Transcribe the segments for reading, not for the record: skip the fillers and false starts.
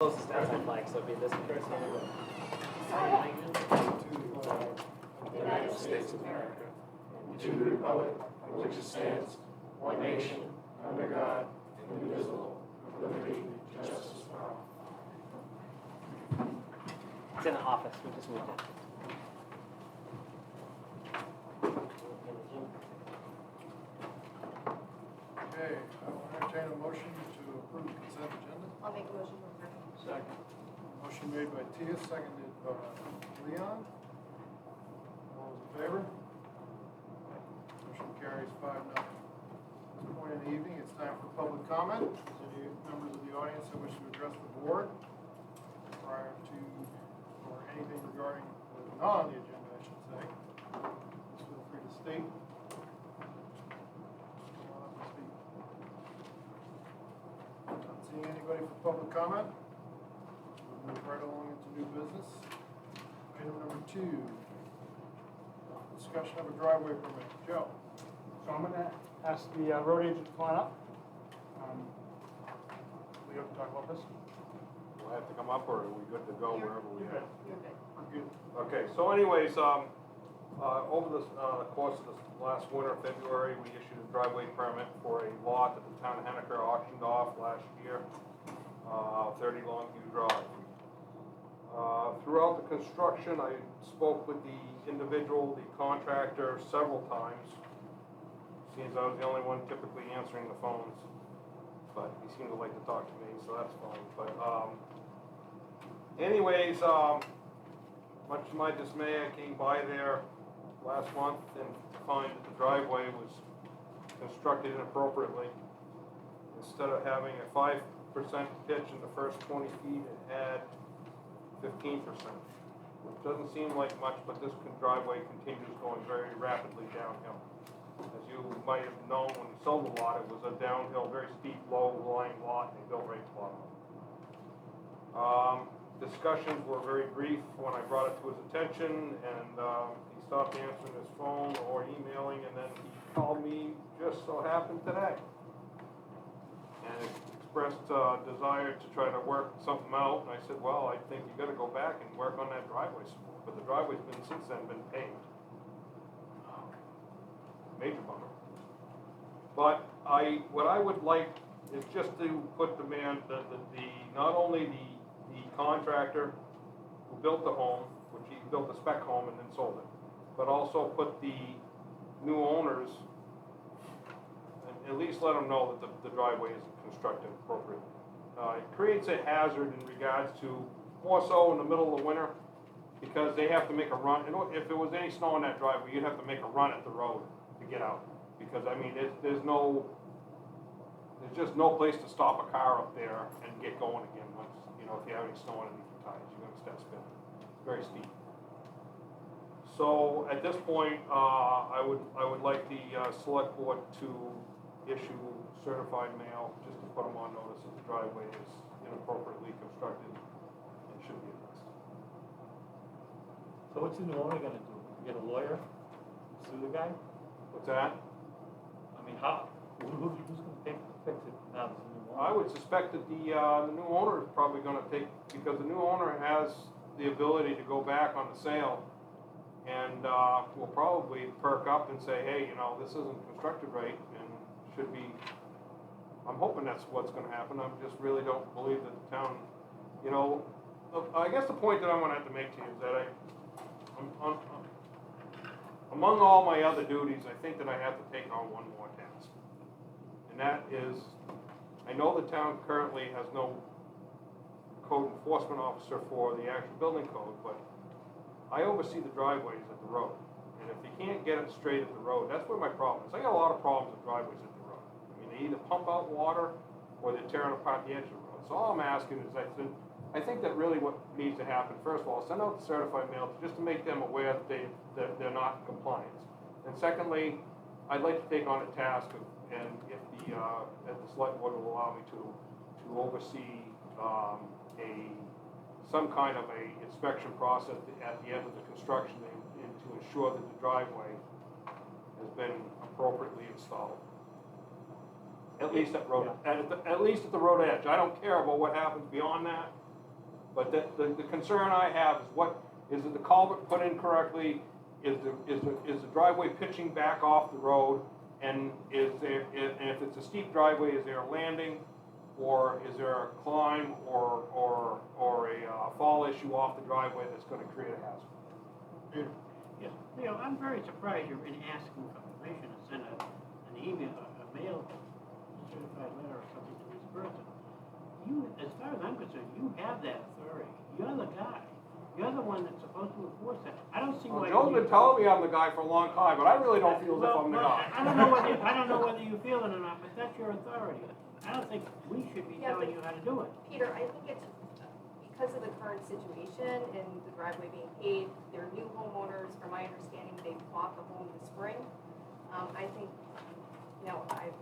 Closest outside flag, so it'd be this person. To the United States of America, and to the republic for which it stands, one nation, under God, indivisible, with liberty and justice for all. It's in the office, we just moved it. Okay, I will entertain a motion to approve the consent agenda. I'll make a motion to approve. Second. Motion made by Tia, seconded by Leon. All those in favor? Motion carries 5-0. At this point in the evening, it's time for public comment. Is there any members of the audience that wish to address the board prior to, or anything regarding what is not on the agenda, I should say? Please feel free to state. Come on up and speak. Not seeing anybody for public comment. We'll move right along into new business. Item number 2, discussion of a driveway permit. Joe? So I'm gonna ask the road agent to come on up. We have to talk about this? Do I have to come up, or are we good to go wherever we are? You're good. We're good. Okay, so anyways, over the course of this last winter, February, we issued a driveway permit for a lot that the town of Henniker auctioned off last year, 30 Longview Drive. Throughout the construction, I spoke with the individual, the contractor, several times. Seems I was the only one typically answering the phones, but he seemed to like to talk to me, so that's fine. But anyways, much to my dismay, I came by there last month and to find that the driveway was constructed inappropriately. Instead of having a 5% pitch in the first 20 feet, it had 15%, which doesn't seem like much, but this driveway continues going very rapidly downhill. As you might have known when you sold the lot, it was a downhill, very steep, low-lying lot, and they built right to the bottom. Discussions were very brief when I brought it to his attention, and he stopped answering his phone or emailing, and then he called me just so happened today. And expressed desire to try to work something out, and I said, well, I think you gotta go back and work on that driveway some more, but the driveway's been, since then, been paved. Major bummer. But what I would like is just to put the not only the contractor who built the home, which he built a spec home and then sold it, but also put the new owners, and at least let them know that the driveway isn't constructed appropriately. It creates a hazard in regards to, more so in the middle of the winter, because they have to make a run. You know, if there was any snow in that driveway, you'd have to make a run at the road to get out. Because, I mean, there's just no place to stop a car up there and get going again once, you know, if you have any snow underneath your tires, you're gonna start spinning. It's very steep. So at this point, I would like the select board to issue certified mail, just to put them on notice that the driveway is inappropriately constructed and should be addressed. So what's the new owner gonna do? Get a lawyer, sue the guy? What's that? I mean, who's gonna pay to fix it now? There's a new owner. I would suspect that the new owner is probably gonna take, because the new owner has the ability to go back on the sale and will probably perk up and say, hey, you know, this isn't constructed right and should be, I'm hoping that's what's gonna happen. I just really don't believe that the town, you know, I guess the point that I'm gonna have to make to you is that among all my other duties, I think that I have to take on one more task. And that is, I know the town currently has no code enforcement officer for the actual building code, but I oversee the driveways at the road. And if you can't get it straight at the road, that's where my problem is. I got a lot of problems with driveways at the road. I mean, they either pump out water or they're tearing apart the edge of the road. So all I'm asking is, I think that really what needs to happen, first of all, send out the certified mail just to make them aware that they're not in compliance. And secondly, I'd like to take on a task of, and if the select board will allow me to oversee some kind of a inspection process at the end of the construction and to ensure that the driveway has been appropriately installed. At least at road, at least at the road edge. I don't care about what happens beyond that. But the concern I have is is the culvert put in correctly? Is the driveway pitching back off the road? And and if it's a steep driveway, is there a landing? Or is there a climb or a fall issue off the driveway that's gonna create a hazard? Peter? Yes, Leo, I'm very surprised you're in asking for permission to send an email, a mail, certified letter or something to this person. You, as far as I'm concerned, you have that authority. You're the guy. You're the one that's supposed to enforce that. I don't see Well, why. Joe's been telling me I'm the guy for a long time, but I really don't feel as if I'm the guy. I don't know whether you feel it or not, but that's your authority. I don't think we should be telling you how to do it. Peter, I think it's because of the current situation and the driveway being paved, they're new homeowners, from my understanding, they bought the home in the spring. I think, I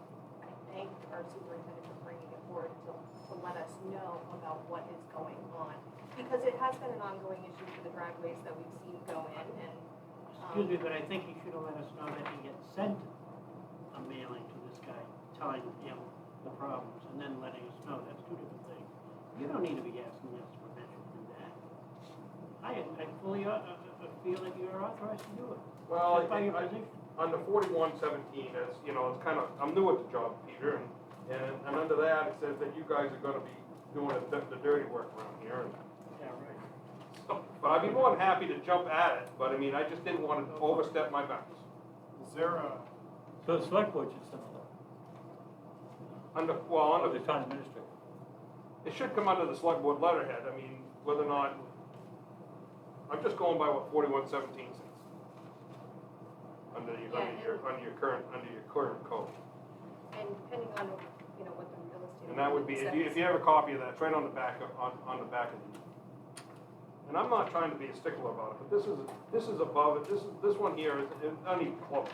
thank our superintendent for bringing it forward to let us know about what is going on. Because it has been an ongoing issue for the driveways that we've seen go in and. Excuse me, but I think he should have let us know that he had sent a mailing to this guy telling him the problems and then letting us know. That's two different things. You don't need to be asking us permission to do that. I fully feel that you're authorized to do it. Well, Just by your position. Under 4117, it's, it's kind of, I'm new at the job, Peter, and under that, it says that you guys are gonna be doing the dirty work around here. Yeah, right. So, but I'd be more than happy to jump at it, but I mean, I just didn't want to overstep my bounds. Is there a, So the select board should send a letter, or the town administrator. it should come under the select board letterhead. I mean, whether or not, I'm just going by what 4117 says. Under your current code. And depending on, what the real estate. And that would be, agreement if you have a copy of that, it's right on the back of, on the back of the. And I'm not trying to be a stickler about it, but this is above it, this one here is not even close.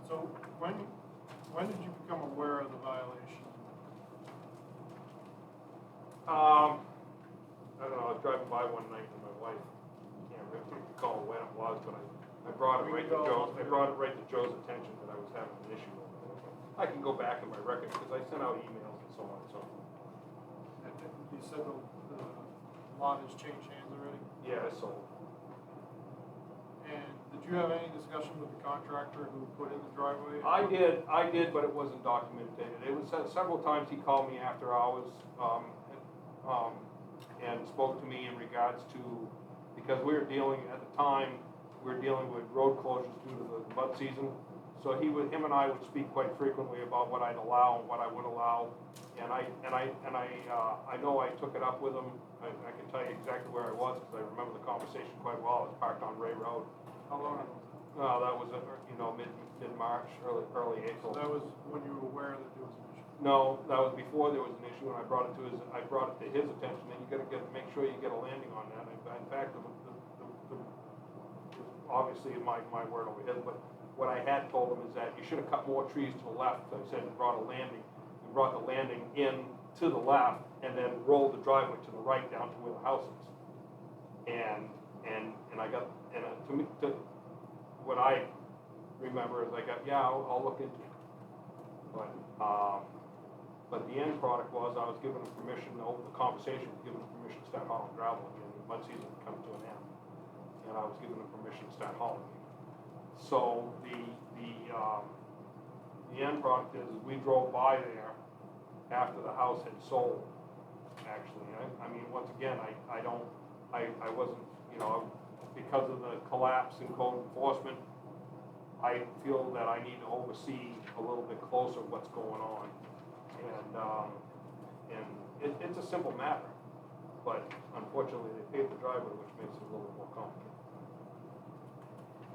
so when did you become aware of the violation? I don't know, I was driving by one night with my wife, can't really recall when it was, but I brought it right to Joe's attention that I was having an issue with it. I can go back in my records, because I sent out emails and so on and so forth. You said the lot has changed hands already? Yeah, so, And did you have any discussion with the contractor who put in the driveway? I did, but it wasn't documented. It was several times he called me after hours, and spoke to me in regards to, because at the time, we were dealing with road closures due to the mud season. So him and I would speak quite frequently about what I'd allow and what I would allow. And I know I took it up with him. I can tell you exactly where I was, because I remember the conversation quite well. I was parked on Ray Road. How long ago? That was, mid-March, early April. So that was when you were aware that there was an issue? No, that was before there was an issue, and I brought it to his attention, and you gotta make sure you get a landing on that. In fact, obviously my word over his, but what I had told him is that you should have cut more trees to the left. I said, and brought the landing in to the left, and then rolled the driveway to the right down to where the house is. And what I remember is I'll look into it. But the end product was I was given permission, the conversation was given permission to start hauling gravel again. The mud season had come to an end, and I was given permission to start hauling again. So the end product is we drove by there after the house had sold. Actually, I mean, once again, I wasn't, because of the collapse in code enforcement, I feel that I need to oversee a little bit closer what's going on. And it's a simple matter, but unfortunately they paved the driveway, which makes it a little more complicated.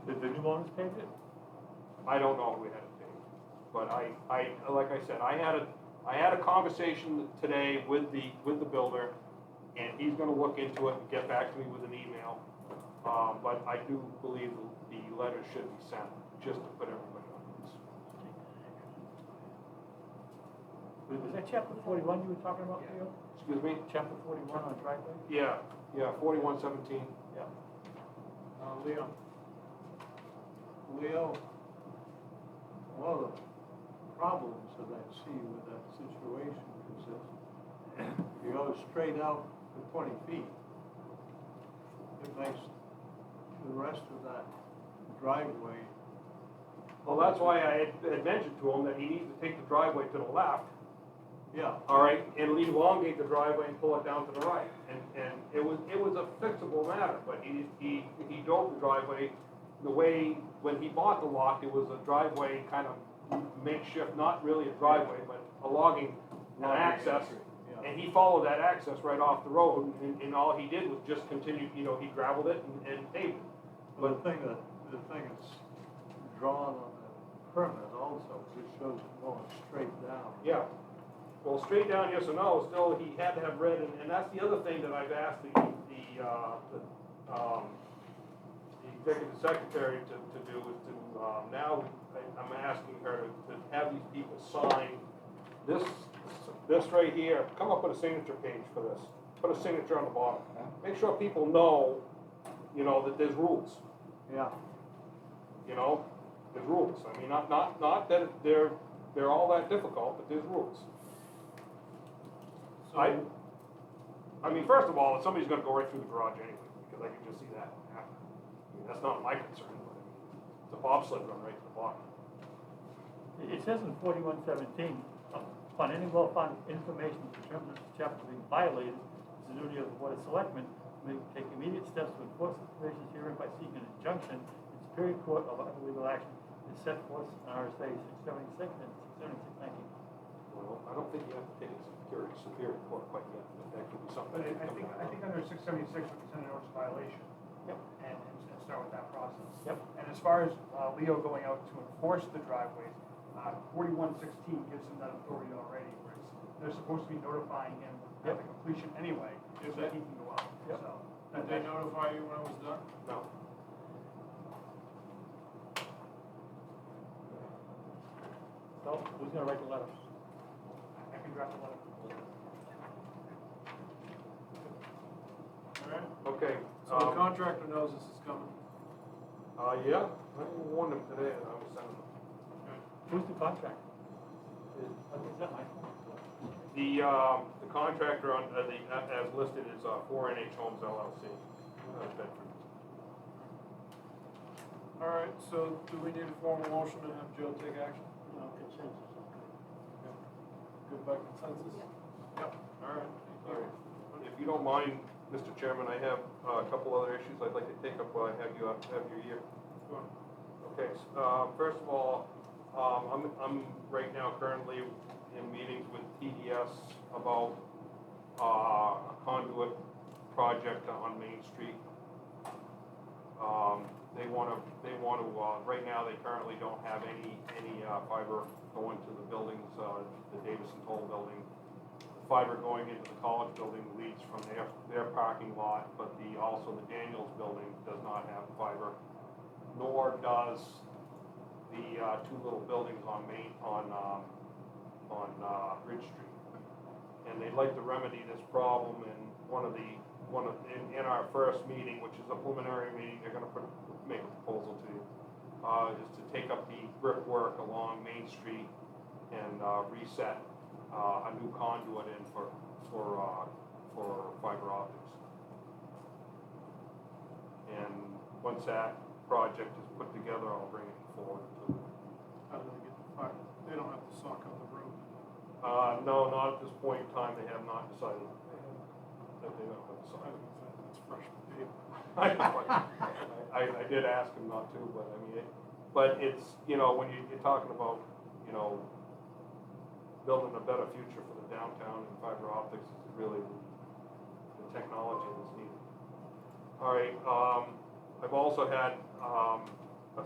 Did the new owners pave it? I don't know if we had it paved, but like I said, I had a conversation today with the builder, and he's gonna look into it and get back to me with an email. But I do believe the letter should be sent, just to put everybody on notice. Was that chapter 41 you were talking about, Leo? Excuse me? Chapter 41 on driveway? Yeah, 4117. Yeah. Leo, one of the problems that I see with that situation is that if you go straight out for 20 feet. It makes the rest of that driveway. Well, that's why I had mentioned to him that he needs to take the driveway to the left, Yeah. all right, and elongate the driveway and pull it down to the right. And it was a fixable matter, but he drove the driveway the way, when he bought the lot, it was a driveway kind of makeshift, not really a driveway, but a logging access. Yeah. And he followed that access right off the road, and all he did was just continue, you know, he gravelled it and paved it. But the thing that's drawn on the permit also, just shows it going straight down. Yeah. Well, straight down, yes or no, still, he had to have read, and that's the other thing that I've asked the executive secretary to do, is to, now, I'm asking her to have these people sign this right here. Come up with a signature page for this. Put a signature on the bottom. Make sure people know, you know, that there's rules. Yeah. You know, there's rules. I mean, not that they're all that difficult, but there's rules. I mean, first of all, somebody's gonna go right through the garage anyway, because I can just see that happen. I mean, that's not my concern, but I mean, it's a bobsled run right to the bottom. It says in 4117, upon any well-founded information determined that the chapter being violated, it's the duty of the Board of Selectmen may take immediate steps to enforce the provisions herein by seeking an injunction in Superior Court of other legal action is set forth in RSA 676 and 676-19. Well, I don't think you have to take it to Superior Court quite yet, but that could be something. But that could come I out. think under 676, we can send a notice of violation. Yep. And start with that process. Yep. And as far as Leo going out to enforce the driveways, 4116 gives him that authority already, where they're supposed to be notifying him at the completion anyway, so that he can go out. Yep. So, Did they notify you when it was done? No. So, who's gonna write the letter? I can draft a letter. All right, Okay. so the contractor knows this is coming. Yeah, I warned him today that I was sending them. Who's the contractor? Is that my phone? The contractor on, as listed is 4NH Homes LLC, Bedford. All right, so do we need a formal motion to have Joe take action? No consensus. Good by consensus? Yep. All right, thank you. If you don't mind, Mr. Chairman, I have a couple other issues I'd like to take up while I have you have your ear. Go on. Okay, first of all, I'm right now currently in meetings with TDS about a conduit project on Main Street. They want to, right now, they currently don't have any fiber going to the buildings, the Davison Toll building. The fiber going into the college building leads from their parking lot, but also the Daniels building does not have fiber, nor does the two little buildings on Ridge Street. And they'd like to remedy this problem, and in our first meeting, which is a preliminary meeting, they're gonna make a proposal to you, is to take up the brickwork along Main Street and reset a new conduit in for fiber optics. And once that project is put together, I'll bring it forward to. How do they get the fire? They don't have to sock up the road. No, not at this point in time, they have not decided that they don't have to sock. That's fresh paper. I did ask him not to, but I mean, but it's, you know, when you're talking about, you know, building a better future for the downtown, and fiber optics is really the technology that's needed. All right, I've also had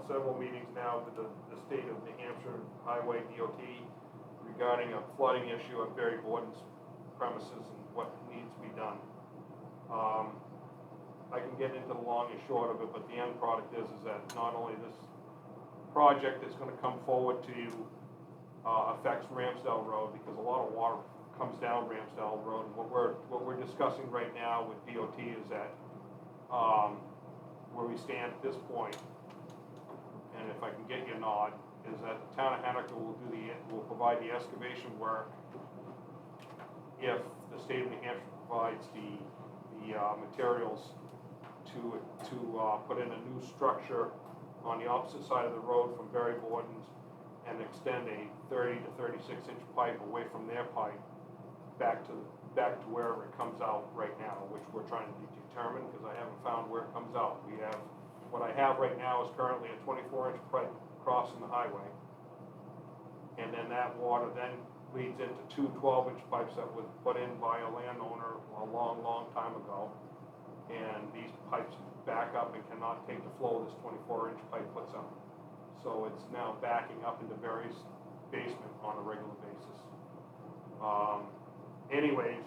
several meetings now with the state of New Hampshire Highway DOT regarding a flooding issue at Barry Borden's premises and what needs to be done. I can get into the long and short of it, but the end product is that not only this project is going to come forward to affects Ramsdale Road, because a lot of water comes down Ramsdale Road. And what we're discussing right now with DOT is that where we stand at this point, and if I can get your nod, is that the town of Henniker will provide the excavation work if the state of New Hampshire provides the materials to put in a new structure on the opposite side of the road from Barry Borden's and extend a 30 to 36 inch pipe away from their pipe back to wherever it comes out right now, which we're trying to determine because I haven't found where it comes out. What I have right now is currently a 24 inch pipe crossing the highway. And then that water then leads into two 12-inch pipes that was put in by a landowner a long, long time ago. And these pipes back up and cannot take the flow this 24-inch pipe puts out. So it's now backing up into Barry's basement on a regular basis. Anyways,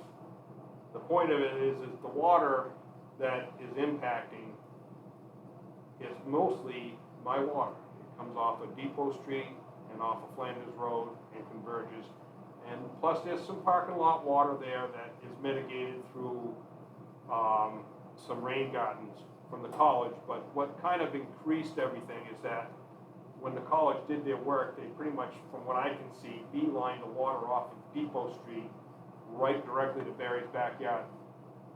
the point of it is the water that is impacting is mostly my water. It comes off of Depot Street and off of Flanders Road and converges. And plus there's some parking lot water there that is mitigated through some rain gardens from the college. But what kind of increased everything is that when the college did their work, they pretty much, from what I can see, beelined the water off of Depot Street right directly to Barry's backyard.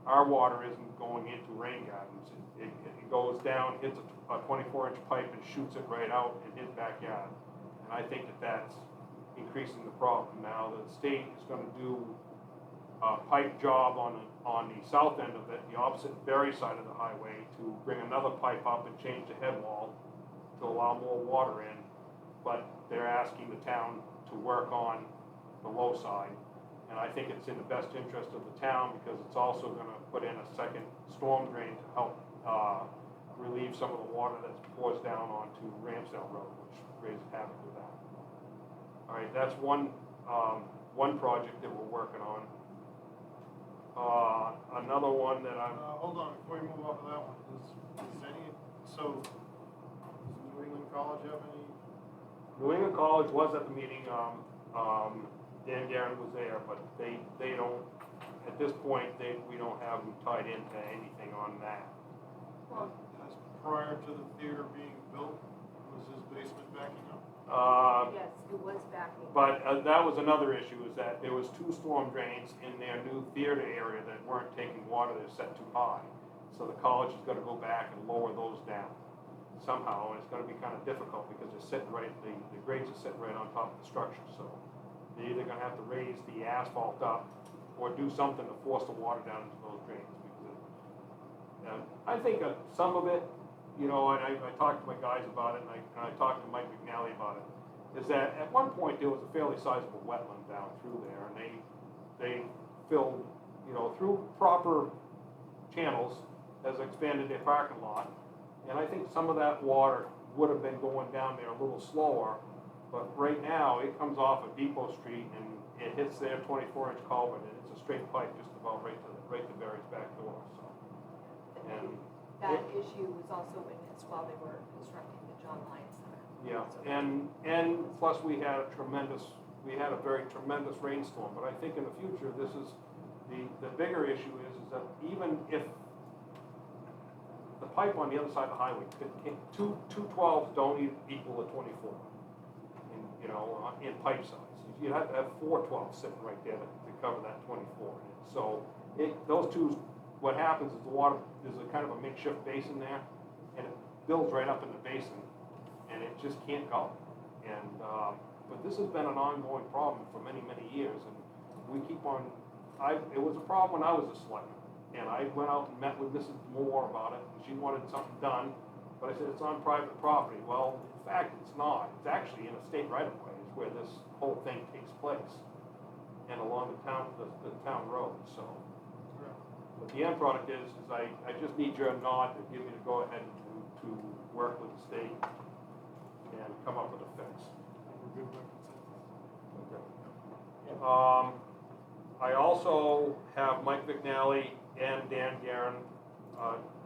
Our water isn't going into rain gardens. It goes down, hits a 24-inch pipe and shoots it right out in his backyard. And I think that's increasing the problem. Now the state is going to do a pipe job on the south end of it, the opposite Barry side of the highway, to bring another pipe up and change the head wall to allow more water in. But they're asking the town to work on the low side. And I think it's in the best interest of the town because it's also going to put in a second storm drain to help relieve some of the water that pours down onto Ramsdale Road, which raises havoc with that. All right, that's one project that we're working on. Another one that I'm... Hold on, before you move off of that one, does New England College have any? New England College was at the meeting. Dan Guerin was there, but they don't, at this point, we don't have them tied into anything on that. Well, prior to the theater being built, was his basement backing up? Yes, it was backing. But that was another issue, is that there was two storm drains in their new theater area that weren't taking water, they're set too high. So the college is gonna go back and lower those down somehow, and it's gonna be kind of difficult because they're sitting right, the grades are sitting right on top of the structure, so they're either gonna have to raise the asphalt up or do something to force the water down into those drains. Because I think some of it, you know, and I talked to my guys about it, and I talked to Mike McNally about it, is that at one point there was a fairly sizable wetland down through there, and they filled, you know, through proper channels, has expanded their parking lot, and I think some of that water would have been going down there a little slower. But right now, it comes off of Depot Street and it hits their 24-inch culvert, and it's a straight pipe just about right to Barry's back door. So, and that issue was also witnessed while they were constructing the John Lyons Center. yeah, So and plus we had a very tremendous rainstorm. But I think in the future, this is the bigger issue is that even if the pipe on the other side of the highway, two 12s don't equal a 24. You know, in pipe size. You'd have to have 4 12s sitting right there to cover that 24. So those two, what happens is the water, there's a kind of a makeshift basin there, and it builds right up in the basin, and it just can't go. And but this has been an ongoing problem for many, many years, and we keep on. It was a problem when I was a selectman, and I went out and met with Mrs. Moore about it, and she wanted something done, but I said it's on private property. Well, in fact, it's not. It's actually in a state right-of-way is where this whole thing takes place, and along the town road. So, but the end product is I just need your nod to give me the go ahead to work with the state and come up with a fix. Okay. I also have Mike McNally and Dan Guerin,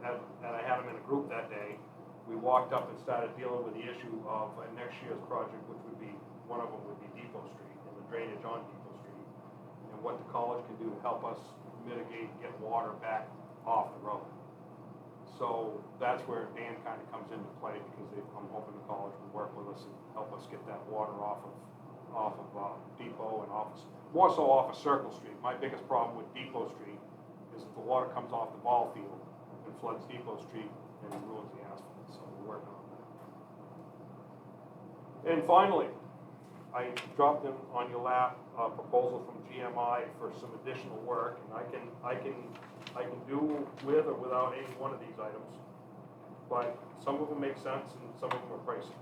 and I had them in a group that day. We walked up and started dealing with the issue of next year's project, which would be, one of them would be Depot Street and the drainage on Depot Street, and what the college can do to help us mitigate and get water back off the road. So that's where Dan kind of comes into play, because I'm hoping the college will work with us and help us get that water off of off of Depot and more so off of Circle Street. My biggest problem with Depot Street is that the water comes off the ball field and floods Depot Street and ruins the asphalt, so we're working on that. And finally, I dropped in on your lap a proposal from GMI for some additional work, and I can do with or without any one of these items, but some of them make sense and some of them are pricey.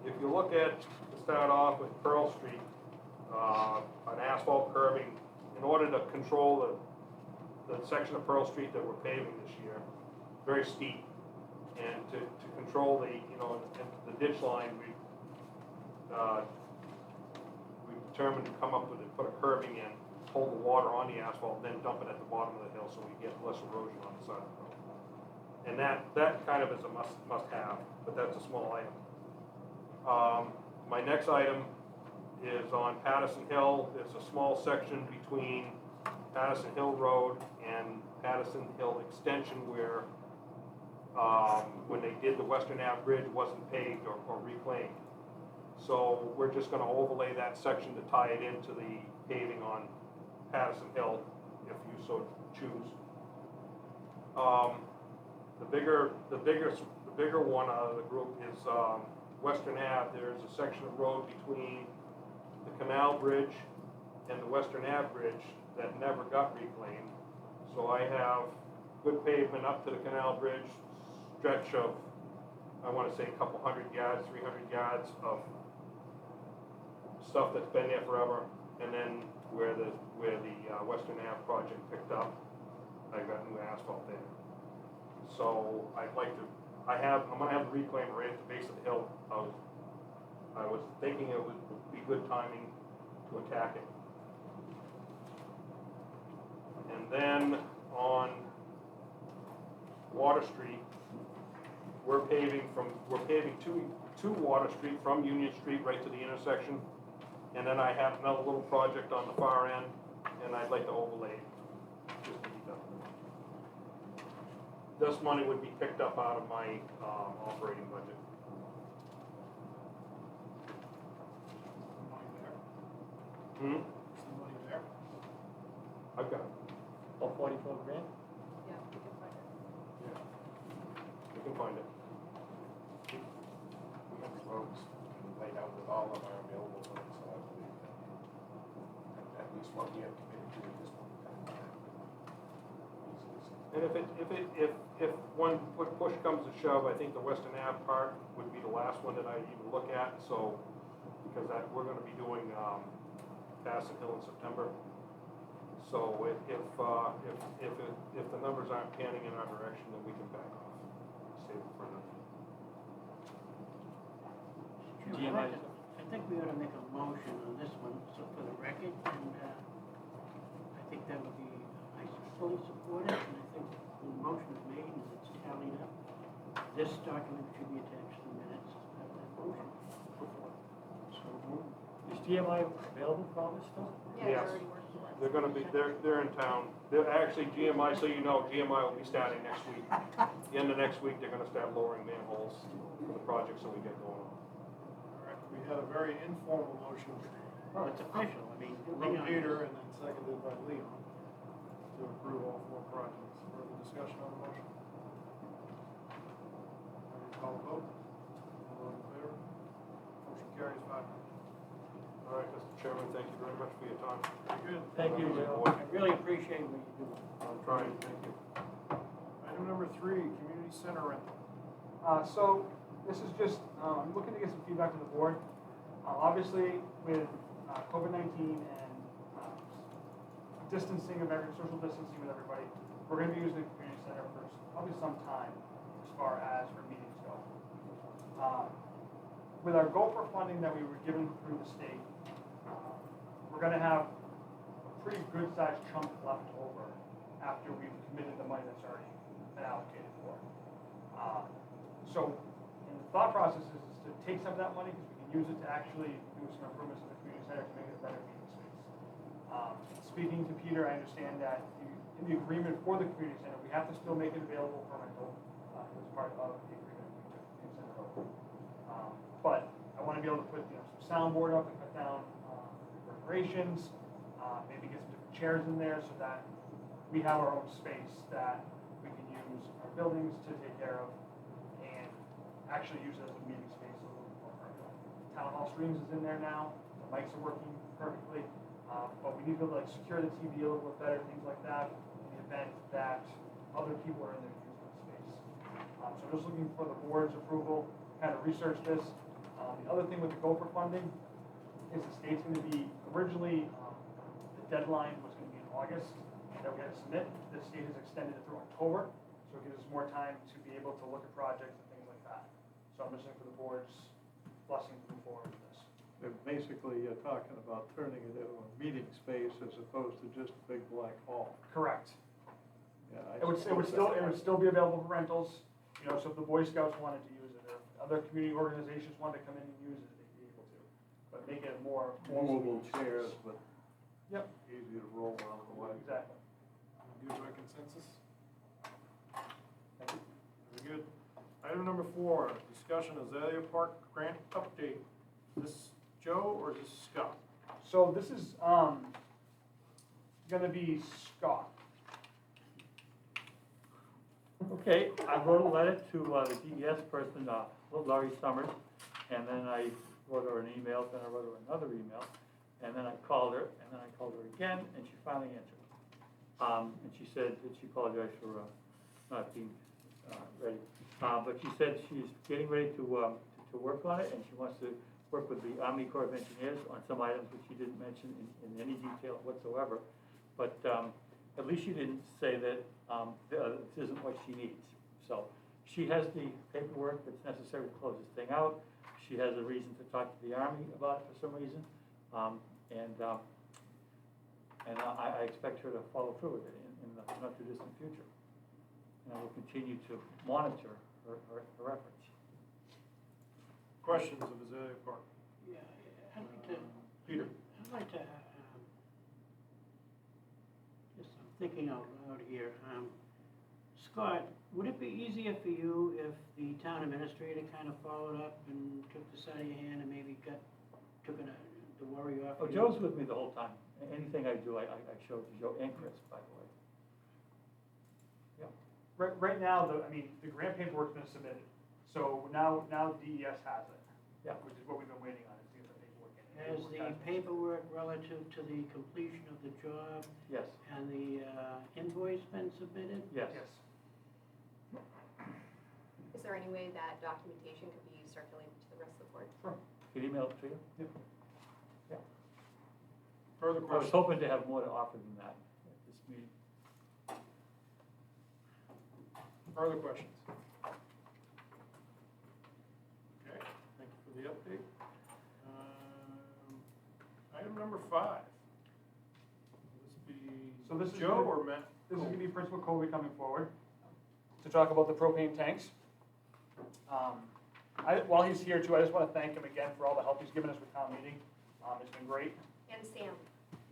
If you look at, to start off with Pearl Street, an asphalt curbing, in order to control the section of Pearl Street that we're paving this year, very steep, and to control the ditch line, we determined to come up with it, put a curbing in, hold the water on the asphalt, then dump it at the bottom of the hill so we get less erosion on the side of the road. And that kind of is a must-have, but that's a small item. My next item is on Patterson Hill. It's a small section between Patterson Hill Road and Patterson Hill Extension where when they did the Western Ave Bridge wasn't paved or reclaimed. So we're just gonna overlay that section to tie it into the paving on Patterson Hill, if you so choose. The bigger one out of the group is Western Ave. There's a section of road between the Canal Bridge and the Western Ave Bridge that never got reclaimed. So I have good pavement up to the Canal Bridge, stretch of, I want to say a couple 100 yards, 300 yards of stuff that's been there forever, and then where the Western Ave project picked up, I got new asphalt there. So I'd like to, I'm gonna have the reclaimer right at the base of the hill. I was thinking it would be good timing to attack it. And then on Water Street, we're paving two Water Street from Union Street right to the intersection. And then I have another little project on the far end, and I'd like to overlay it just to be done. This money would be picked up out of my operating budget. Money there? Hmm? Is the money there? I've got it. About 44 grand? Yeah, we can find it. Yeah. You can find it. We have the roads laid out with all of our available funds, so I believe that at least what we have committed to at this point in time. And if one push comes to shove, I think the Western Ave part would be the last one that I even look at. So because we're going to be doing Patterson Hill in September. So if the numbers aren't panning in our direction, then we can back off, save it for another. I think we ought to make a motion on this one, so for the record, and I think that would be, I fully support it, and I think the motion is made and it's tallied up. This document should be attached to the minutes of that motion. So, is GMI available for all this stuff? Yeah, Yes. they're already working on it. They're going to be, they're in town. They're actually, GMI, so you know, GMI will be starting next week. The end of next week, they're going to start lowering manholes for the project so we get going on. All right, we had a very informal motion Well, it's official, I mean. from Peter and then seconded by Leon to approve all 4 projects. Further discussion on the motion? Ready to call a vote? All those in favor? Motion carries 5-0. All right, Mr. Chairman, thank you very much for your time. Very good. Thank you, Joe. I really appreciate what you do. I'm trying, thank you. Item number 3, community center rental. So this is just, I'm looking to get some feedback from the board. Obviously, with COVID-19 and distancing of social distancing with everybody, we're going to be using the community center for probably some time as far as for meetings go. With our GOPR funding that we were given through the state, we're going to have a pretty good sized chunk left over after we've committed the money that's already been allocated for. So, and the thought process is to take some of that money because we can use it to actually do some improvements in the community center to make it a better meeting space. Speaking to Peter, I understand that in the agreement for the community center, we have to still make it available for rental as part of the agreement with the community center. But I want to be able to put, some soundboard up and cut down reverberations, maybe get some different chairs in there so that we have our own space that we can use our buildings to take care of and actually use it as a meeting space a little more permanently. Town hall streams is in there now, the mics are working perfectly, but we need to like secure the TV a little bit better, things like that, in the event that other people are in there using the space. So I'm just looking for the board's approval, kind of research this. The other thing with the Gopher funding is the state's going to be, originally, the deadline was going to be in August that we had to submit. The state has extended it through October, so it gives us more time to be able to look at projects and things like that. So I'm just looking for the board's blessing to move forward with this. And basically, you're talking about turning it into a meeting space as opposed to just a big black hall. Correct. Yeah, It would still be available for rentals, so if the Boy Scouts wanted to use it, or other community organizations wanted to come in and use it, they'd be able to. But make it more. Movable chairs, but Yep, easy to roll out of the way. exactly. Good by consensus? Thank you. Very good. Item number 4, discussion Azalea Park grant update. Is this Joe or is this Scott? So this is, gonna be Scott. Okay, I wrote a letter to the DES person, Laurie Summers, and then I wrote her an email, then I wrote her another email, and then I called her, and then I called her again, and she finally answered. And she said that she apologized for not being ready. But she said she's getting ready to work on it, and she wants to work with the Army Corps of Engineers on some items which she didn't mention in any detail whatsoever. But at least she didn't say that this isn't what she needs. So she has the paperwork that's necessary to close this thing out. She has a reason to talk to the Army about it for some reason. And I expect her to follow through with it in the not too distant future. And I will continue to monitor her efforts. Questions of Azalea Park? Yeah, I'd like to, Peter? I'd like to, just I'm thinking out loud here. Scott, would it be easier for you if the town administrator kind of followed up and took this out of your hand and maybe took the worry off? Oh, you? Joe's with me the whole time. Anything I do, I show to Joe and Chris, by the way. Yeah. Right now, the grant paperwork's been submitted, so now DES has it. Yeah. Which is what we've been waiting on, is to get the paperwork in. Has the paperwork relative to the completion of the job Yes, and the invoice been submitted? yes. Yes. Is there any way that documentation could be circulated to the rest of the board? Sure. Can you email it to you? Yep. Yeah. Further I was questions? hoping to have more to offer than that at this meeting. Further questions? Okay, thank you for the update. Item number 5. So this is Joe gonna- or Matt? This is gonna be Principal Colby coming forward to talk about the propane tanks. While he's here too, I just wanna thank him again for all the help he's given us with town meeting. It's been great. And Sam,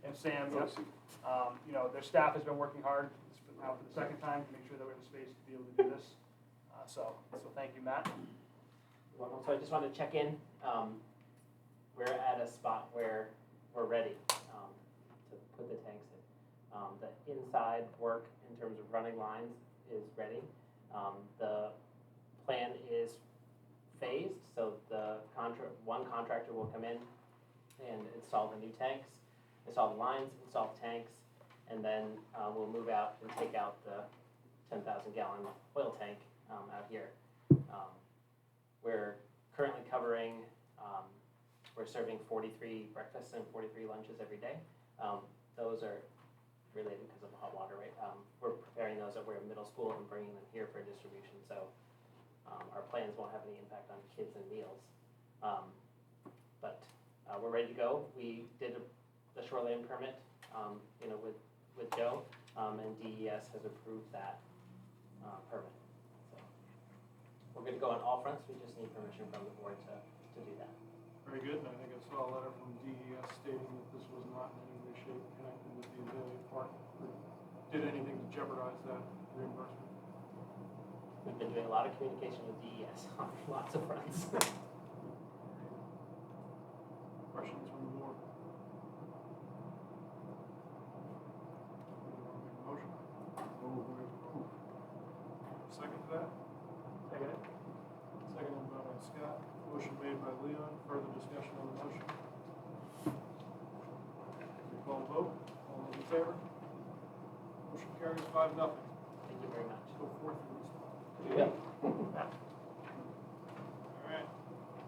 And Sam, their staff has been working hard, now for the second time, to make sure that we have the space to be able to do this. So thank you, Matt. Well, so I just wanted to check in. We're at a spot where we're ready to put the tanks in. The inside work in terms of running lines is ready. The plan is phased, so one contractor will come in and install the new tanks, install the lines, install the tanks, and then we'll move out and take out the 10,000 gallon oil tank out here. We're currently covering, we're serving 43 breakfasts and 43 lunches every day. Those are related because of the hot water, right? We're preparing those at we're in middle school and bringing them here for distribution, so our plans won't have any impact on kids and meals. But we're ready to go. We did the shoreline permit, with Joe, and DES has approved that permit. So we're good to go on all fronts. We just need permission from the board to do that. Very good, and I think I saw a letter from DES stating that this was not in any way, shape, or connected with the Azalea Park, or did anything to jeopardize that reimbursement. We've been doing a lot of communication with DES on lots of fronts. Questions from the board? Motion? Second to that? Second it. Seconded by Scott. Motion made by Leon. Further discussion on the motion? We call vote. All those in favor? Motion carries 5-0. Thank you very much. Go forth and respond. Yeah. All right.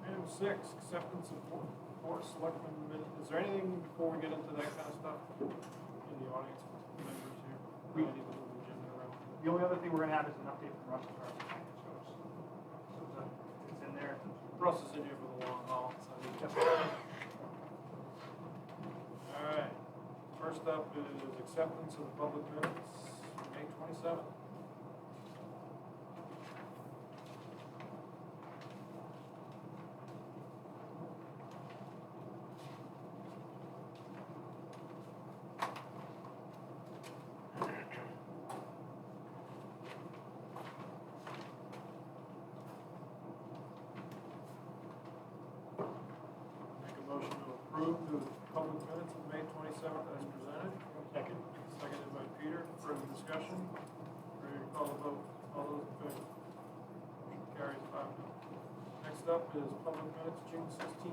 Item 6, acceptance of board of selectmen minutes. Is there anything before we get into that kind of stuff in the audience members here? We need to move the agenda around. The only other thing we're gonna have is an update from Russ as far as the package goes. So it's in there. Russ is in here for the long haul, so. All right. First up is acceptance of the public minutes, May 27th. Make a motion to approve the public minutes of May 27th as presented. Second. Seconded by Peter. Further discussion? Ready to call the vote? All those in favor? Motion carries 5-0. Next up is public minutes, June 16.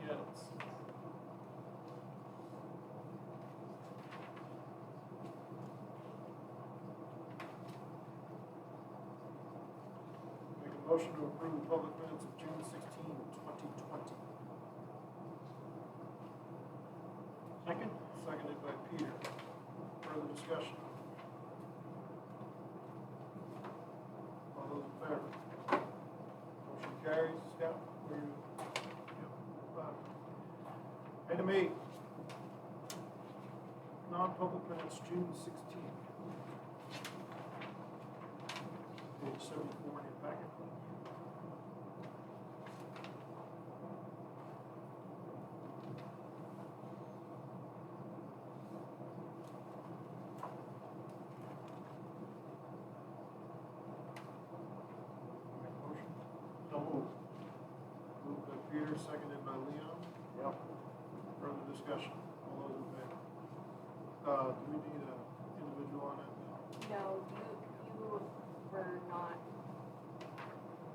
Any edits? Make a motion to approve the public minutes of June 16, 2020. Second. Seconded by Peter. Further discussion? All those in favor? Motion carries. Scott, were you? Item 8. Non-public minutes, June 16th. Page 74 in your packet. Make a motion. So moved. Moved by Peter, seconded by Leon. Yep. Further discussion? All those in favor? Do we need an individual on it? No, you were not,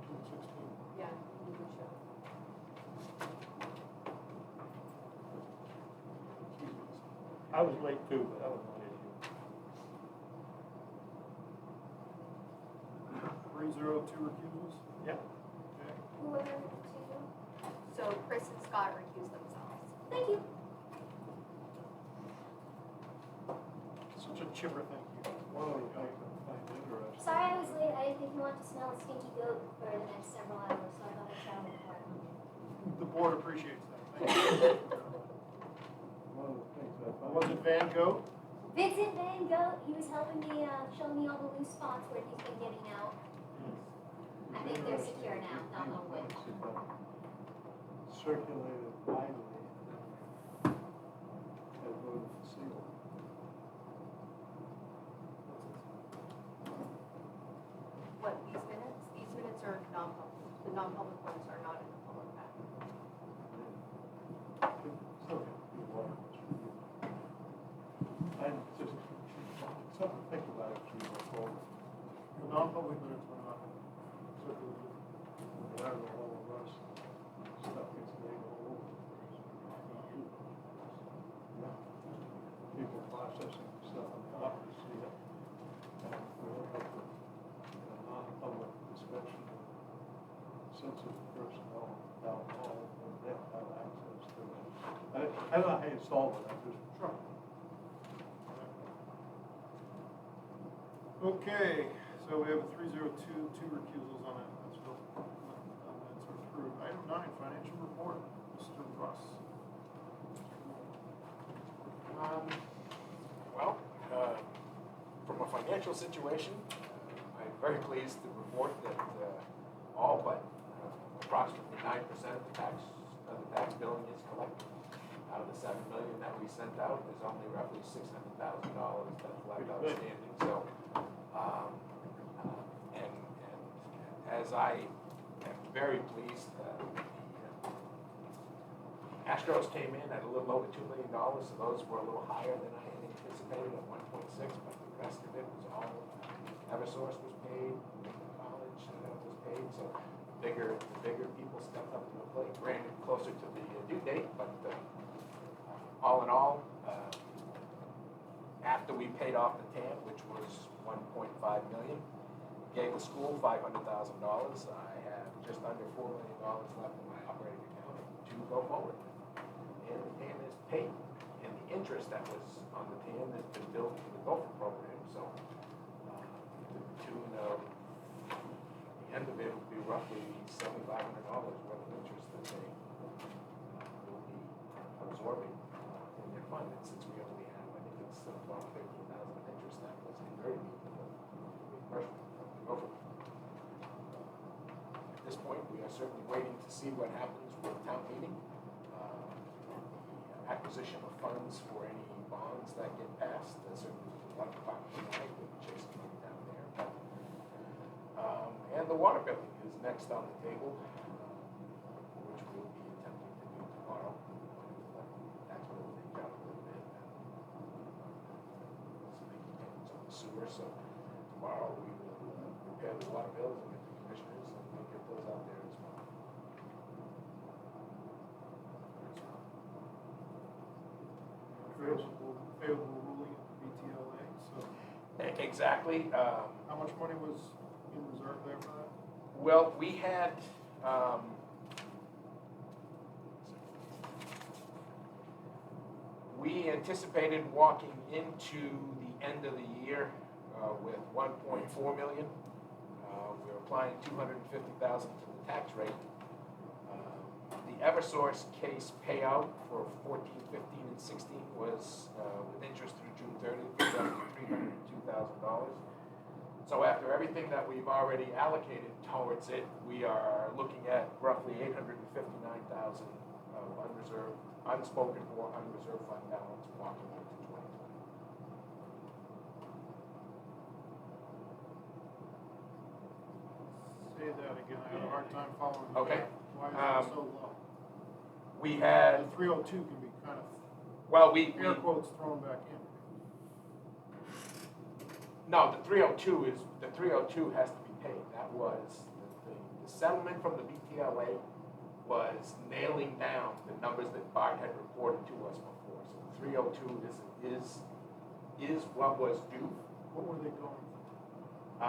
June 16th. yeah, you would show. I was late too, but that was no issue. 302 recusals? Yep. Okay. Who were there two? So Chris and Scott recused themselves. Thank you. Such a chipper thank you. One of the guys I find interesting. Sorry I was late. I didn't think you wanted to smell a stinky goat for the next several hours, so I thought I'd shower before I come. The board appreciates that. Thank you. One of the things I find. Was it Van Gogh? Vincent Van Gogh, he was helping me, showing me all the loose spots where he's been getting out. I think they're secure now, knock on wood. Circulated widely and voted for seal. What, these minutes? These minutes are non-public. The non-public ones are not in the public packet. I just, something to think about as we go forward. The non-public minutes were not circulated. Whatever the whole rest stuff gets laid all over. People processing stuff in the office, see it. And we look up the non-public inspection, sensitive personnel down the hall, and they have access to it. I don't know how you solve it, I just. Sure. Okay, so we have a 302, two recusals on it. That's real, minutes are approved. Item 9, financial report, Mr. Russ. Well, from a financial situation, I'm very pleased to report that all but approximately 9% of the tax billing is collected. Out of the $7 million that we sent out, there's only roughly $600,000 that's left outstanding. So And as I am very pleased, the Astros came in at a little over $2 million, so those were a little higher than I had anticipated at 1.6, but the rest of it was all, Eversource was paid, college was paid, so the bigger people stepped up to the plate, granted closer to the due date, but all in all, after we paid off the TAM, which was 1.5 million, gave the school $500,000. I have just under $4 million left in my operating account to go forward. And the TAM is paid, and the interest that was on the TAM has been built into the Gopher program. So, to the tune of, at the end of it will be roughly $7,500 worth of interest that they will be absorbing in their fund. And since we only have, I think it's about 13,000 of interest, that was a very meaningful reimbursement from the Gopher. At this point, we are certainly waiting to see what happens with town meeting. Acquisition of funds for any bonds that get passed. Certainly the water department tonight will be chasing money down there. And the water billing is next on the table, which we'll be attempting to do tomorrow. That's what we'll take out a little bit. Some making payments on the sewer. So tomorrow we will prepare the water bills and get the commissioners and we'll get those out there as well. Favorable ruling at the BTLA, so Exactly. how much money was in reserve there for that? Well, we had, we anticipated walking into the end of the year with 1.4 million. We're applying 250,000 to the tax rate. The Eversource case payout for 14, 15, and 16 was with interest through June 30th, was roughly $302,000. So after everything that we've already allocated towards it, we are looking at roughly 859,000 of unreserved, unspoken for unreserved fund balance walking into 2020. Say that again, I had a hard time following. Okay. Why is it so low? We had, The 302 can be kind of, well, air quotes thrown back in. no, the 302 has to be paid. That was, the settlement from the BTLA was nailing down the numbers that Bart had reported to us before. So the 302 is what was due. What were they going for?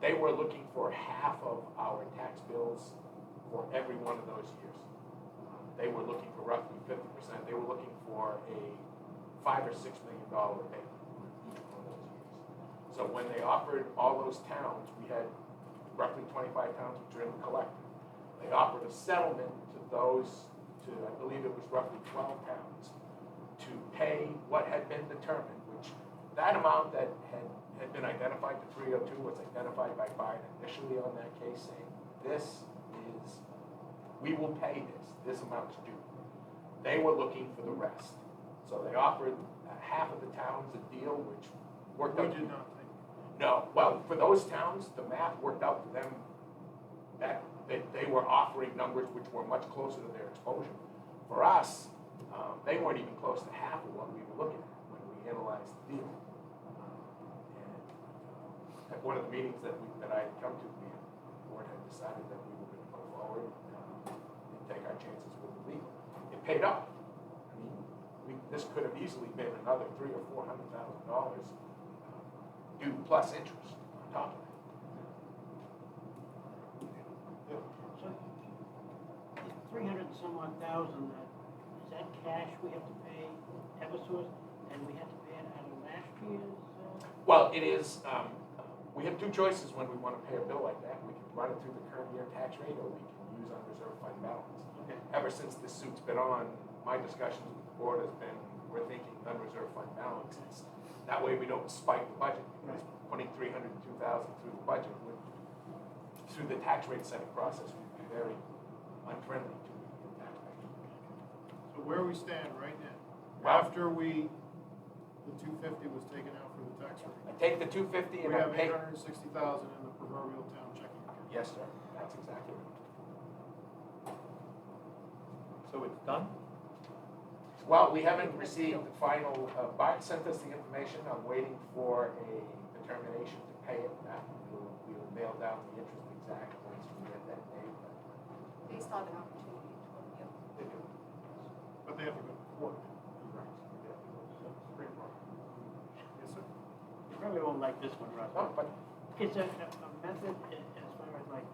They were looking for half of our tax bills for every one of those years. They were looking for roughly 50%. They were looking for a $5 or $6 million payment each one of those years. So when they offered all those towns, we had roughly 25 towns which were in the collector. They offered a settlement to those, I believe it was roughly 12 towns, to pay what had been determined, which that amount that had been identified, the 302 was identified by Bart initially on that case, saying we will pay this amount's due. They were looking for the rest. So they offered half of the towns a deal, which worked out. We did not think. No, well, for those towns, the math worked out for them that they were offering numbers which were much closer to their exposure. For us, they weren't even close to half of what we were looking at when we analyzed the deal. And at one of the meetings that I had come to, the board had decided that we were going to go forward and take our chances with the legal. It paid off. I mean, this could have easily been another $300,000 or $400,000 due plus interest on top of it. So, the 300 and some odd thousand, is that cash we have to pay Eversource, and we have to pay it out of last year's? Well, it is, we have two choices when we want to pay a bill like that. We can run it through the current year tax rate, or we can use unreserved fund balance. Okay. Ever since this suit's been on, my discussions with the board has been, we're thinking unreserved fund balances. That way we don't spike the budget, because putting $302,000 through the budget through the tax rate setting process would be very unfriendly to the taxpayers. So where we stand right now, Well- after we The 250 was taken out for the tax rate. I take the 250 and We I have pay. 860,000 in the proverbial town checking account. Yes, sir, that's exactly right. So it's done? Well, we haven't received the final, Bart sent us the information, I'm waiting for a determination to pay it back. We'll mail down the interest exact once we get that date. They still have an opportunity to appeal. They do. But they have to go to court. Supreme Court. Yes, sir. You probably won't like this one, Russ. No, but Is there a method as far as like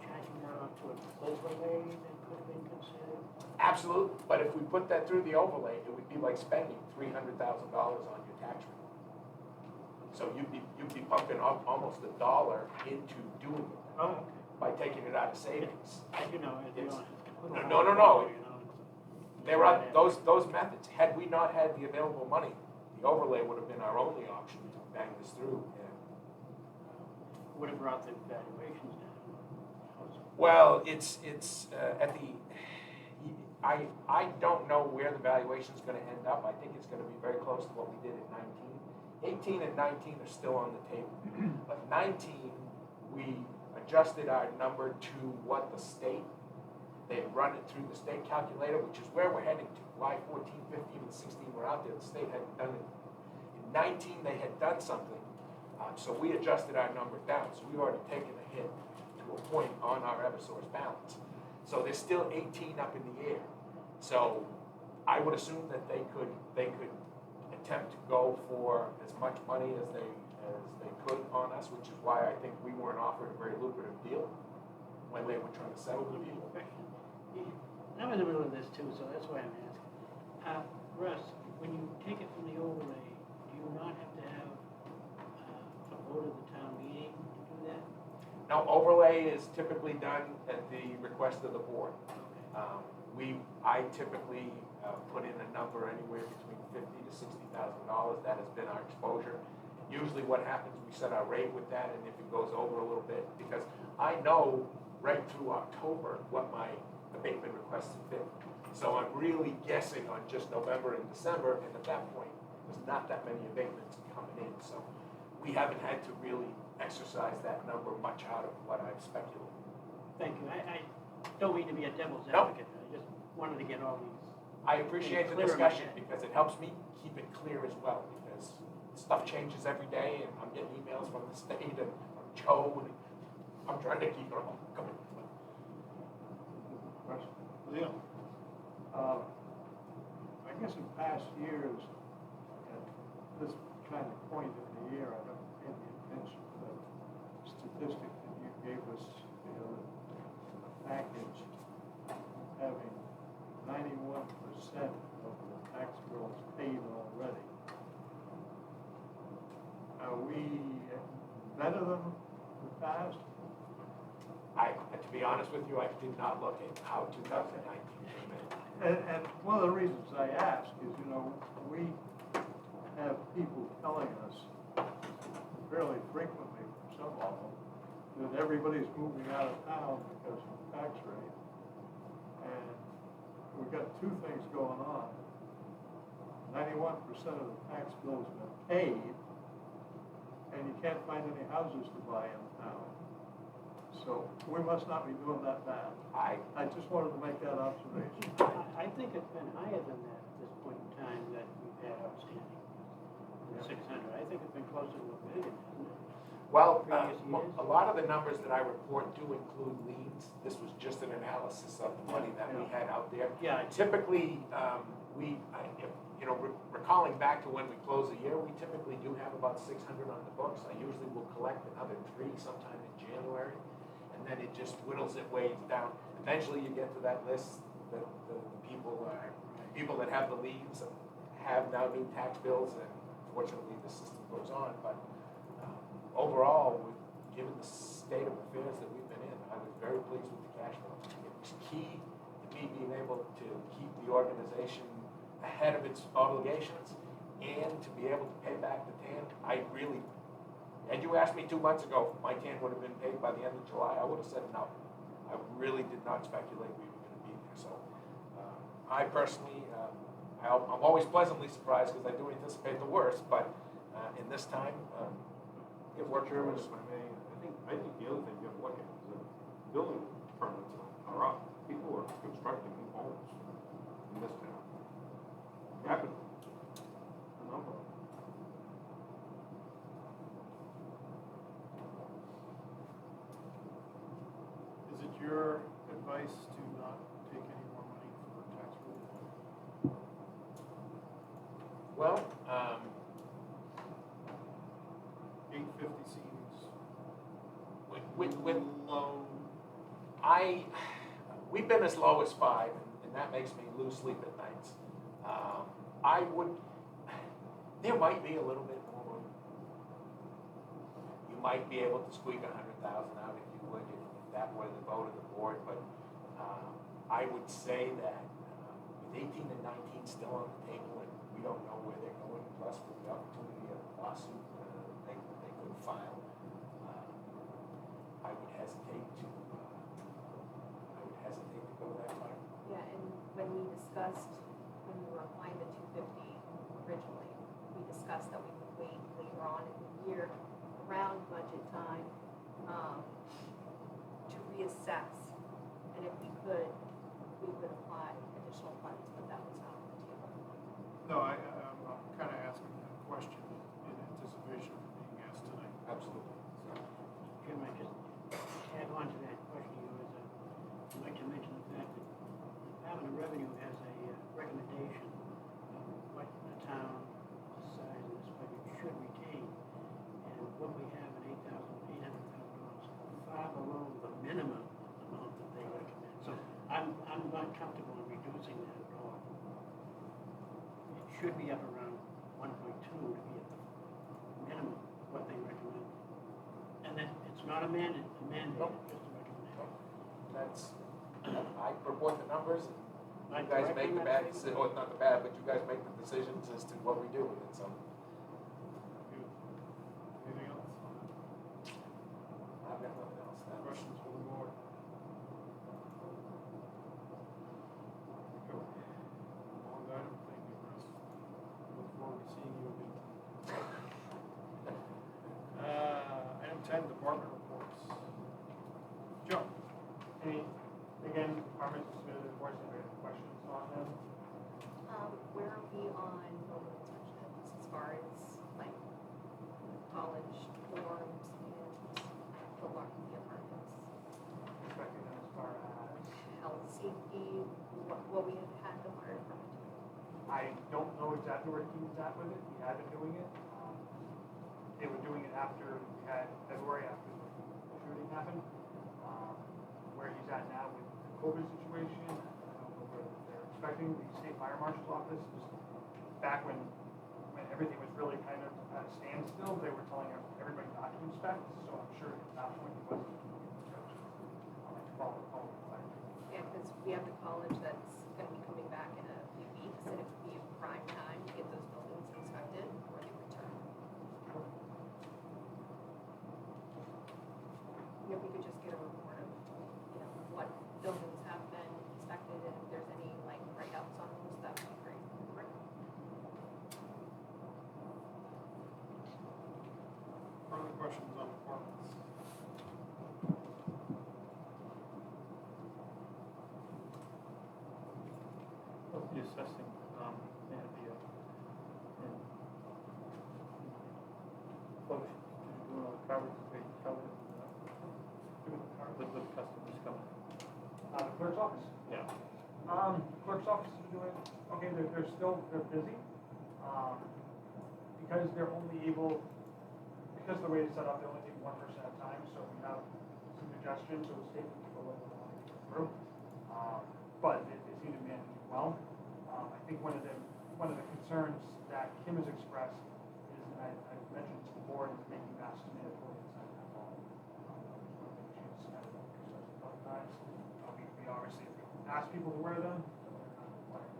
charging that off to an overlay that could have been considered? absolutely, but if we put that through the overlay, it would be like spending $300,000 on your tax rate. So you'd be pumping almost $1 into doing it Oh, okay. by taking it out of savings. You know, you It's- don't. No. You know, There are those methods. Had we not had the available money, the overlay would have been our only option to bang this through. And, would have brought the valuations down. well, it's at the. I don't know where the valuation is going to end up. I think it's going to be very close to what we did at 19. 18 and 19 are still on the table, but 19 we adjusted our number to what the state. They had run it through the state calculator, which is where we're heading to. July 14, 15, and 16 were out there. The state hadn't done it. In 19, they had done something, so we adjusted our number down. So we've already taken a hit to a point on our Eversource balance. So there's still 18 up in the air. So I would assume that they could attempt to go for as much money as they could on us, which is why I think we weren't offered a very lucrative deal when they were trying to settle the deal. I'm in the middle of this too, so that's why I'm asking. Russ, when you take it from the overlay, do you not have to have a vote of the town meeting to do that? Now, overlay is typically done at the request of the board. I typically put in a number anywhere between $50,000 to $60,000. That has been our exposure. Usually what happens, we set our rate with that, and if it goes over a little bit, because I know right through October what my abatement requests have been. So I'm really guessing on just November and December, and at that point, there's not that many abatements coming in. So we haven't had to really exercise that number much out of what I've speculated. Thank you. I don't mean to be a devil's No. advocate. I just wanted to get all these. I appreciate the Clear in my discussion head. because it helps me keep it clear as well, because stuff changes every day, and I'm getting emails from the state and from Joe, and I'm trying to keep it all coming. Question. Leo? I guess in past years, at this kind of point in the year, I don't pay any attention to the statistic that you gave us the other package, having 91% of the tax bills paid already. Are we better than the past? To be honest with you, I did not look at how 2019 came in. And one of the reasons I ask is, you know, we have people telling us fairly frequently, some of them, that everybody's moving out of town because of the tax rate. And we've got two things going on. 91% of the tax bills have been paid, and you can't find any houses to buy in town. So we must not be doing that bad. I just wanted to make that observation. I think it's been higher than that at this point in time that we've had outstanding. 600. I think it's been closer to $1 billion, hasn't it? Well, Previous years? a lot of the numbers that I report do include liens. This was just an analysis of the money that we had out there. Yeah. Typically, recalling back to when we close a year, we typically do have about 600 on the books. I usually will collect another 3 sometime in January, and then it just whittles it way down. Eventually, you get to that list that the people that have the liens have now new tax bills, and fortunately, the system goes on. But overall, given the state of affairs that we've been in, I was very pleased with the cash flow. It was key to me being able to keep the organization ahead of its obligations and to be able to pay back the TAN. Had you asked me 2 months ago if my TAN would have been paid by the end of July, I would have said no. I really did not speculate we were going to be there. So I personally, I'm always pleasantly surprised because I do anticipate the worst, but in this time, it worked for Chairman, us. if I may, I think the other thing you have to look at is that building permits are up. People are constructing new homes in this town. Rapidly. A number of them. Is it your advice to not take any more money for tax relief? Well, 850 seems with low. we've been as low as 5, and that makes me lose sleep at nights. There might be a little bit more room. You might be able to squeak 100,000 out if you would, if that were the vote of the board, but I would say that with 18 and 19 still on the table, and we don't know where they're going, plus with the opportunity of a lawsuit they could file, I would hesitate to go that far. Yeah, and when we were applying the 250 originally, we discussed that we would wait later on in the year, around budget time, to reassess. And if we could, we would apply additional funds, but that was not on the table. No, I'm kind of asking that question in anticipation of being asked tonight. Absolutely. Jim, I just add on to that question of yours. I'd like to mention the fact that the Department of Revenue has a recommendation of what the town, the size of this budget should retain. And what we have in $8,000, far below the minimum amount that they recommend. So I'm not comfortable in reducing that at all. It should be up around 1.2 to be at the minimum, what they recommend. And then it's not a mandate, just a recommendation. I report the numbers, and you guys make the bad decision, or not the bad, but you guys make the decisions as to what we do with it, so. Anything else? I've got nothing else. Questions for the board? Go. Long item, thank you, Chris. Look forward to seeing you again. Item 10, department reports. Joe? Again, departments submitted reports, if there are questions on them. Where are we on building inspections as far as like college dorms and the apartments? Inspecting them as far as, Health, safety, what we have had the fire department do. I don't know exactly where he was at with it, he had been doing it. They were doing it after we had February, after the shooting happened. Where he's at now with the COVID situation, I don't know where they're expecting. The state fire marshal's office, just back when everything was really kind of at a standstill, they were telling everybody not to inspect, so I'm sure at that point he wasn't doing inspections. Follow the fire. Yeah, because we have the college that's going to be coming back in a few weeks, and it would be a prime time to get those buildings inspected before they return. If we could just get a report of, what buildings have been inspected, and if there's any, like, write-ups on those, that would be great. Further questions on departments? What's the assessing, and the, folks, doing all the coverage, they cover it, with customers coming. The clerk's office? Yeah. Clerk's office is doing, okay, they're busy. Because they're only able, because of the way it's set up, they only take one person at a time, so we have some congestion, so it's taking people a little while to get through. But they seem to manage it well. I think one of the concerns that Kim has expressed is, and I mentioned to the board, is making masks mandatory inside that hall. She's had it expressed a couple times. We obviously ask people to wear them, but they're not required.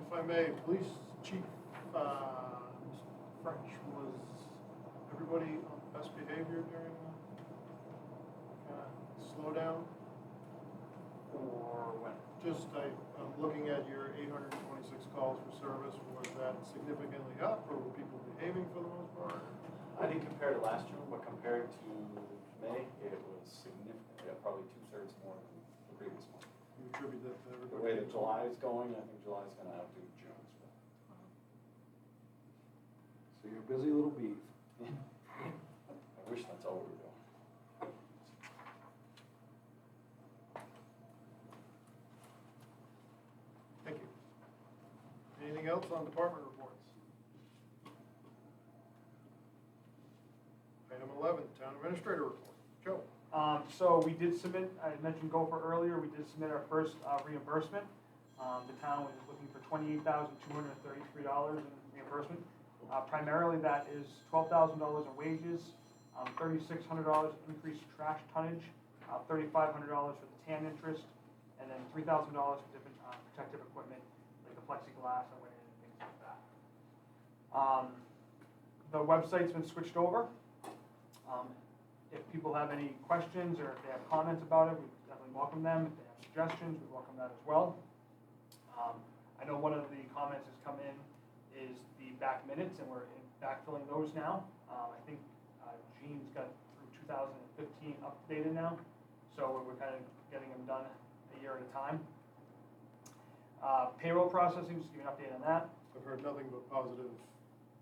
If I may, Police Chief Mr. French, was everybody on best behavior during the slowdown? Or when? Just, I'm looking at your 826 calls for service. Was that significantly up, or were people behaving for the most part? I didn't compare to last June, but compared to May, it was significant, probably 2/3 more than the previous month. You attribute that to everybody? The way that July is going, I think July's gonna outdo June's. So you're a busy little bee. I wish that's all we were doing. Thank you. Anything else on department reports? Item 11, town administrator report. Joe? So we did submit, I mentioned Gopher earlier, we did submit our first reimbursement. The town was looking for $28,233 in reimbursement. Primarily that is $12,000 in wages, $3,600 increased trash tonnage, $3,500 for the TAN interest, and then $3,000 for different protective equipment, like the plexiglass and things like that. The website's been switched over. If people have any questions or if they have comments about it, we definitely welcome them. If they have suggestions, we welcome that as well. I know one of the comments that's come in is the back minutes, and we're backfilling those now. I think Gene's got through 2015 updated now, so we're kind of getting them done a year at a time. Payroll processing, just give you an update on that. I've heard nothing but positive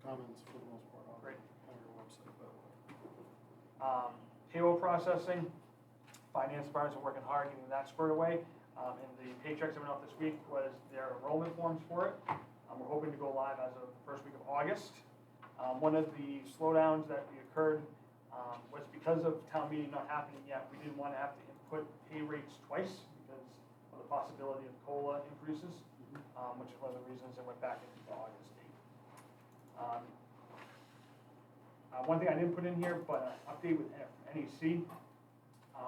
comments for the most part on Great. your website, by the way. Payroll processing, finance departments are working hard getting that squared away. And the paychecks that went out this week was their enrollment forms for it. We're hoping to go live as of the first week of August. One of the slowdowns that occurred was because of town meeting not happening yet. We didn't want to have to input pay rates twice because of the possibility of COLA increases, which is one of the reasons it went back into the August date. One thing I didn't put in here, but an update with NEC.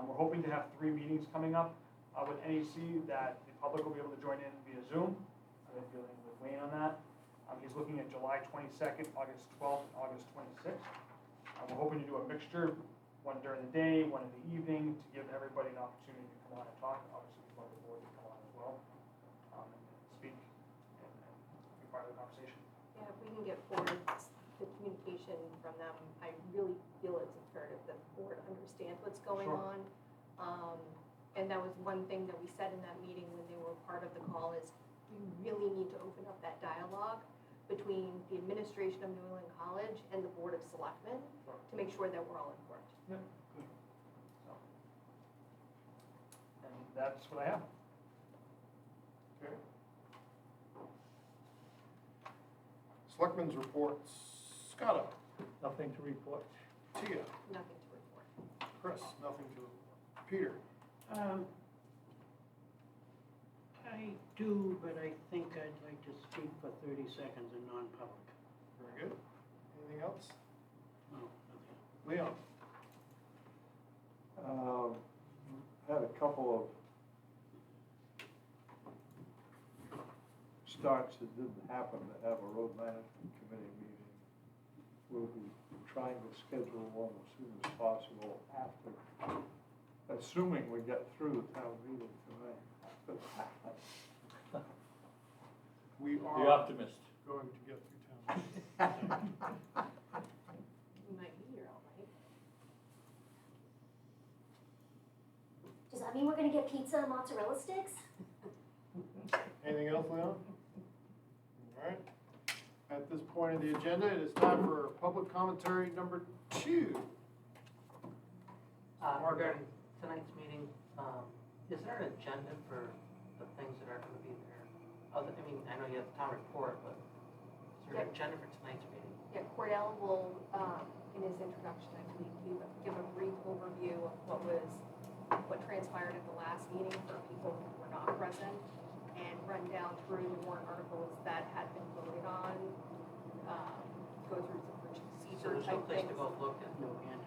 We're hoping to have 3 meetings coming up with NEC that the public will be able to join in via Zoom. I've been dealing with Wayne on that. He's looking at July 22nd, August 12th, and August 26th. We're hoping to do a mixture, one during the day, one in the evening, to give everybody an opportunity to come on and talk. Obviously, we'd love the board to come on as well and speak and be part of the conversation. Yeah, if we can get forward the communication from them, I really feel it's imperative that the board understands what's going Sure. on. And that was one thing that we said in that meeting when they were part of the call is we really need to open up that dialogue between the administration of New England College and the Board of Selectmen Sure. to make sure that we're all informed. Yep. Good. So, and that's what I have. Okay. Selectmen's reports. Scott, Nothing to report. Tia, Nothing to report. Chris, nothing to report. Peter, I do, but I think I'd like to speak for 30 seconds in non-public. very good. Anything else? No, nothing. Leon? Had a couple of starts that didn't happen to have a road management committee meeting. We'll be trying to schedule one as soon as possible after, assuming we get through the town meeting tonight. We The are optimist. going to get through town. You might be here all night. Does that mean we're gonna get pizza and mozzarella sticks? Anything else, Leon? All right. At this point of the agenda, it is time for public commentary number 2. Regarding tonight's meeting, is there an agenda for the things that are gonna be there? I mean, I know you have the town report, but is there an agenda for tonight's meeting? Yeah, Cordell will, in his introduction, I believe, give a brief overview of what transpired at the last meeting for people who were not present, and run down through the warrant articles that had been voted on, go through some So procedure there's no type place things. to go look at? No hand.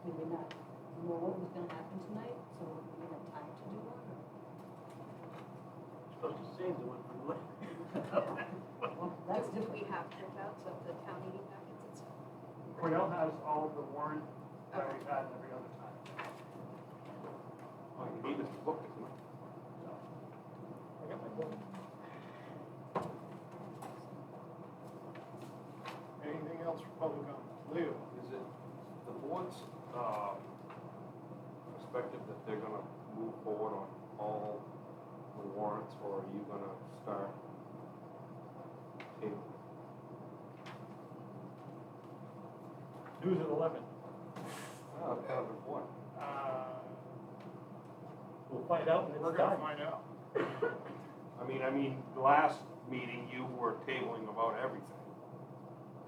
Did we not know what was gonna happen tonight, so we didn't have time to do one? Supposed to save the one from what? Well, that's Do we different. have printouts of the town meeting packets and stuff? Cornell has all of the warrant that we've had every other time. All you need is to look at it. I got my book. Anything else for public comment? Leo? Is it the board's perspective that they're gonna move forward on all the warrants, or are you gonna start tabling? News at 11. Oh, that's kind of important. We'll find out when We're it's gonna time. find out. I mean, the last meeting, you were tabling about everything.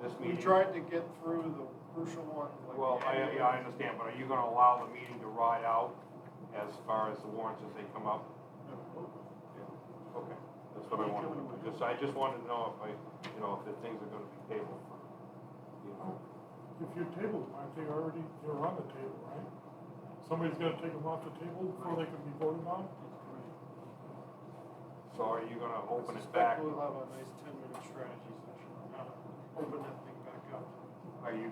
This We meeting. tried to get through the crucial ones like. Well, the annual- I understand, but are you gonna allow the meeting to ride out as far as the warrants as they come up? Yeah, okay, that's what I wanted, I just wanted to know if if the things are gonna be tabled for, If you're tabled, aren't they already, they're on the table, right? Somebody's gotta take them off the table before they can be voted on? So are you gonna open I it suspect back? we'll have a nice 10-minute strategy session on how to open that thing back up. Are you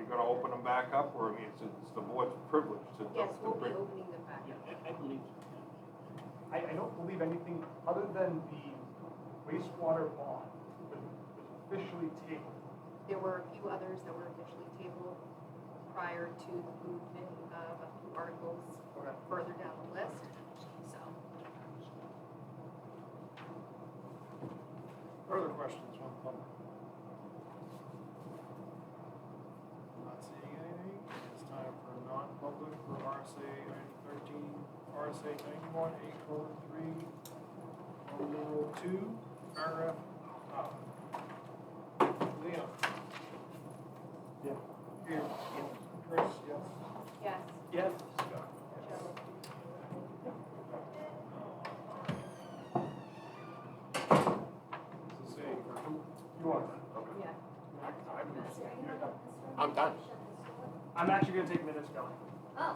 gonna open them back up, or, I mean, it's the board's privilege to. Yes, we'll be bring- opening them back. Yeah, I believe so, yeah. I don't believe anything other than the wastewater bond was officially tabled. There were a few others that were officially tabled prior to the movement of a few articles Okay. further down the list, so. Further questions from the public? Not seeing anything. It's time for non-public for RSA item 13, RSA 91, 8:3, 2, paragraph. Leon? Yeah. Here. Chris, yes. Yes. Yes. Joe. This is a, You are. Yeah. Is there anyone else? I'm done. I'm actually gonna take minutes, Kelly.